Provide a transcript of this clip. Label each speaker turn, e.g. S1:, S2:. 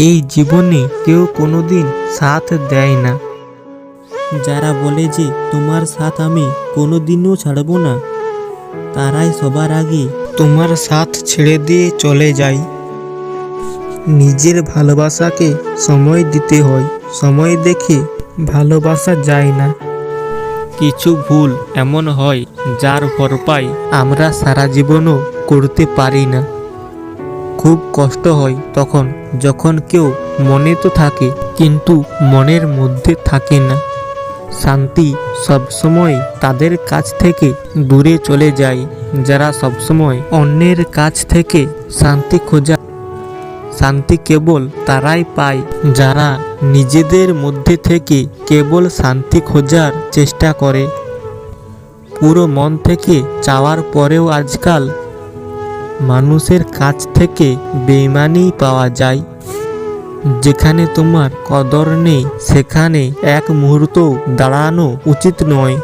S1: এই জীবনে কেউ কোনোদিন সাথ দেয় না।
S2: যারা বলে যে তোমার সাথ আমি কোনোদিনও ছাড়বো না, তারাই সবার আগে
S1: তোমার সাথ ছেড়ে দিয়ে চলে যায়। নিজের ভালোবাসাকে সময় দিতে হয়, সময় দেখে ভালোবাসা যায় না। কিছু ভুল এমন হয় যার ভরপাই আমরা সারা জীবনও করতে পারি না। খুব কষ্ট হয় তখন যখন কেউ মনে তো থাকে কিন্তু মনের মধ্যে থাকে না। শান্তি সবসময় তাদের কাছ থেকে দূরে চলে যায় যারা সবসময় অন্যের কাছ থেকে শান্তি খোঁজা। শান্তি কেবল তারাই পায় যারা নিজেদের মধ্যে থেকে কেবল শান্তি খোঁজার চেষ্টা করে। পুরো মন থেকে চাওয়ার পরেও আজকাল মানুষের কাছ থেকে বেইমানি পাওয়া যায়। যেখানে তোমার কদর নেই সেখানে এক মুহূর্তও দাঁড়ানো উচিত নয়।